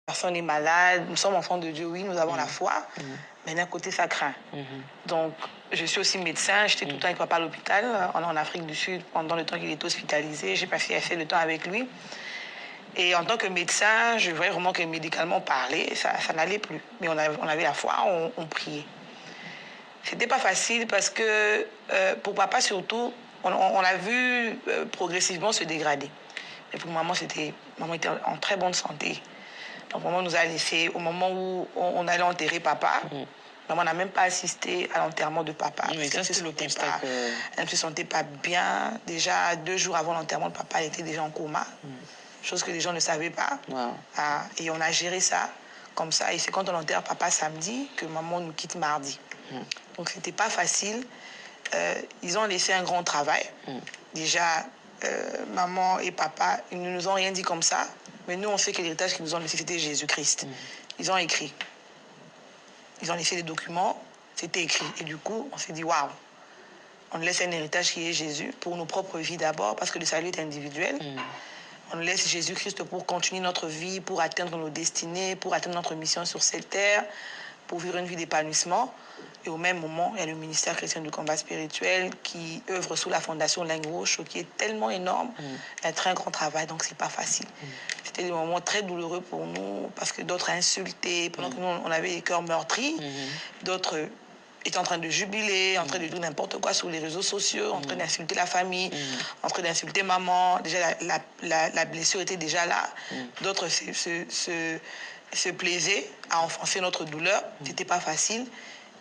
personne est malade, nous sommes enfants de Dieu, oui, nous avons la foi, mais d'un côté, ça craint. Donc, je suis aussi médecin, j'étais tout le temps avec papa à l'hôpital, en Afrique du Sud, pendant le temps qu'il était hospitalisé, j'ai passé assez de temps avec lui. Et en tant que médecin, je voyais vraiment que médicalement parler, ça n'allait plus. Mais on avait la foi, on priait. C'était pas facile parce que, pour papa surtout, on l'a vu progressivement se dégrader. Mais pour maman, maman était en très bonne santé. Donc, maman nous a laissés, au moment où on allait enterrer papa, maman n'a même pas assisté à l'enterrement de papa. Oui, ça, c'est le constat. Elle ne se sentait pas bien. Déjà, 2 jours avant l'enterrement de papa, elle était déjà en coma. Chose que les gens ne savaient pas. Wow. Et on a géré ça comme ça. Et c'est quand on enterre papa samedi que maman nous quitte mardi. Donc, c'était pas facile. Ils ont laissé un grand travail. Déjà, maman et papa, ils ne nous ont rien dit comme ça. Mais nous, on sait que l'héritage qu'ils nous ont laissé, c'était Jésus-Christ. Ils ont écrit. Ils ont laissé des documents, c'était écrit. Et du coup, on s'est dit, waouh, on laisse un héritage qui est Jésus pour nos propres vies d'abord, parce que le salut est individuel. On laisse Jésus-Christ pour continuer notre vie, pour atteindre nos destinées, pour atteindre notre mission sur cette terre, pour vivre une vie d'épanouissement. Et au même moment, il y a le ministère chrétien du combat spirituel qui œuvre sous la fondation Linguoche, qui est tellement énorme, un très grand travail, donc c'est pas facile. C'était des moments très douloureux pour nous, parce que d'autres insultaient, pendant que nous, on avait les cœurs meurtris, d'autres étaient en train de jubiler, en train de dire n'importe quoi sur les réseaux sociaux, en train d'insulter la famille, en train d'insulter maman. Déjà, la blessure était déjà là. D'autres se plaisaient à enfoncer notre douleur. C'était pas facile.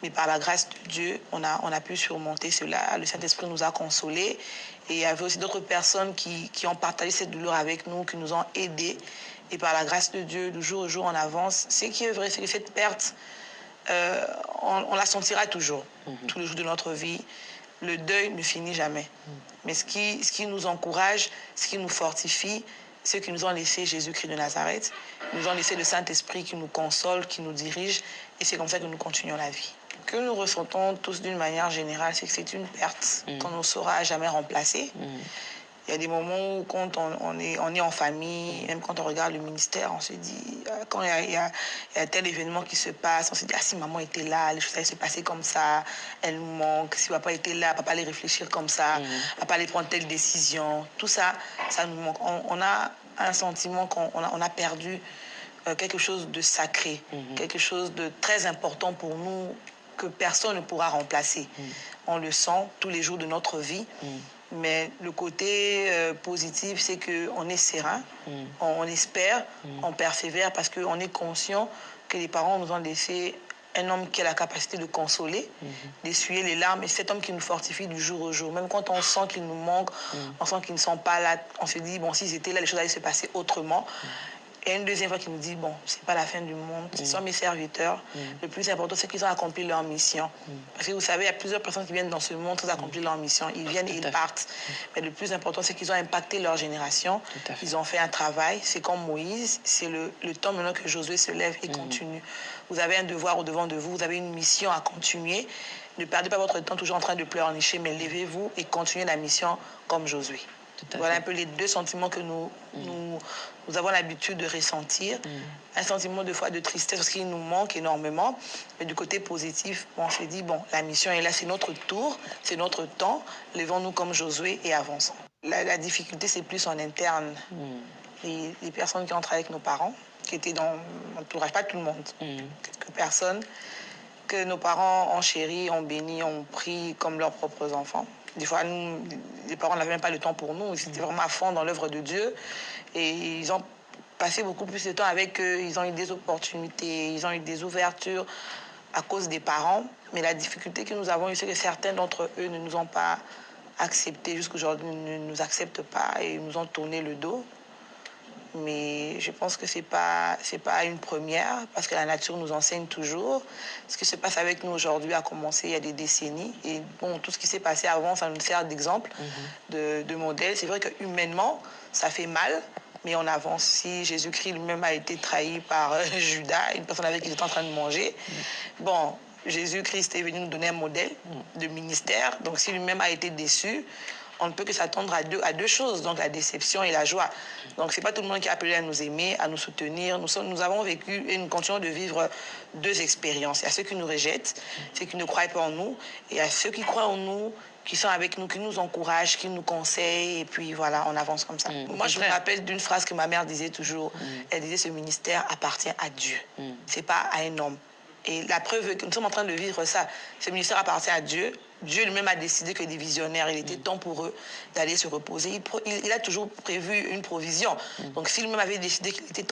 Mais par la grâce de Dieu, on a pu surmonter cela. Le Saint-Esprit nous a consolés. Et il y avait aussi d'autres personnes qui ont partagé cette douleur avec nous, qui nous ont aidés. Et par la grâce de Dieu, de jour au jour, on avance. Ce qui est vrai, c'est que cette perte, on la sentira toujours, tous les jours de notre vie. Le deuil ne finit jamais. Mais ce qui nous encourage, ce qui nous fortifie, ceux qui nous ont laissé Jésus-Christ de Nazareth, nous ont laissé le Saint-Esprit qui nous console, qui nous dirige. Et c'est comme ça que nous continuons la vie. Que nous ressentons tous d'une manière générale, c'est que c'est une perte qu'on ne saura jamais remplacer. Il y a des moments où, quand on est en famille, même quand on regarde le ministère, on se dit, quand il y a tel événement qui se passe, on se dit, ah, si maman était là, les choses allaient se passer comme ça, elle nous manque. Si papa était là, papa allait réfléchir comme ça, papa allait prendre telle décision. Tout ça, ça nous manque. On a un sentiment qu'on a perdu quelque chose de sacré, quelque chose de très important pour nous, que personne ne pourra remplacer. On le sent tous les jours de notre vie. Mais le côté positif, c'est qu'on est serein, on espère, on persévère parce qu'on est conscient que les parents nous ont laissé un homme qui a la capacité de consoler, d'essuyer les larmes, et cet homme qui nous fortifie du jour au jour. Même quand on sent qu'il nous manque, on sent qu'ils ne sont pas là, on se dit, bon, s'ils étaient là, les choses allaient se passer autrement. Et une deuxième fois qui nous dit, bon, c'est pas la fin du monde, ce sont mes serviteurs. Le plus important, c'est qu'ils ont accompli leur mission. Parce que vous savez, il y a plusieurs personnes qui viennent dans ce monde sans accomplir leur mission. Ils viennent et ils partent. Mais le plus important, c'est qu'ils ont impacté leur génération. Ils ont fait un travail. C'est comme Moïse. C'est le temps maintenant que Josué se lève et continue. Vous avez un devoir au devant de vous. Vous avez une mission à continuer. Ne perdez pas votre temps toujours en train de pleurnicher, mais levez-vous et continuez la mission comme Josué. Voilà un peu les deux sentiments que nous avons l'habitude de ressentir. Un sentiment de foi de tristesse parce qu'il nous manque énormément. Mais du côté positif, on se dit, bon, la mission est là, c'est notre tour, c'est notre temps. Levons-nous comme Josué et avançons. La difficulté, c'est plus en interne. Les personnes qui ont travaillé avec nos parents, qui étaient dans l'entourage, pas tout le monde, quelques personnes que nos parents ont chéri, ont béni, ont pris comme leurs propres enfants. Des fois, nous, les parents n'avaient même pas le temps pour nous. Ils étaient vraiment à fond dans l'œuvre de Dieu. Et ils ont passé beaucoup plus de temps avec eux. Ils ont eu des opportunités, ils ont eu des ouvertures à cause des parents. Mais la difficulté que nous avons eue, c'est que certains d'entre eux ne nous ont pas acceptés. Jusqu'aujourd'hui, ne nous acceptent pas et nous ont tourné le dos. Mais je pense que c'est pas une première, parce que la nature nous enseigne toujours. Ce qui se passe avec nous aujourd'hui a commencé il y a des décennies. Et bon, tout ce qui s'est passé avant, ça nous sert d'exemple, de modèle. C'est vrai que humainement, ça fait mal, mais on avance. Si Jésus-Christ lui-même a été trahi par Judas, une personne avec qui il était en train de manger, bon, Jésus-Christ est venu nous donner un modèle de ministère. Donc si lui-même a été déçu, on ne peut que s'attendre à deux choses, donc la déception et la joie. Donc, ce n'est pas tout le monde qui est appelé à nous aimer, à nous soutenir. Nous avons vécu et nous continuons de vivre deux expériences. Il y a ceux qui nous rejettent, ceux qui ne croient pas en nous, et il y a ceux qui croient en nous, qui sont avec nous, qui nous encouragent, qui nous conseillent, et puis voilà, on avance comme ça. Moi, je me rappelle d'une phrase que ma mère disait toujours. Elle disait, ce ministère appartient à Dieu. C'est pas à un homme. Et la preuve que nous sommes en train de vivre ça, ce ministère appartient à Dieu. Dieu lui-même a décidé que des visionnaires, il était temps pour eux d'aller se reposer. Il a toujours prévu une provision. Donc, s'il lui-même avait décidé qu'il était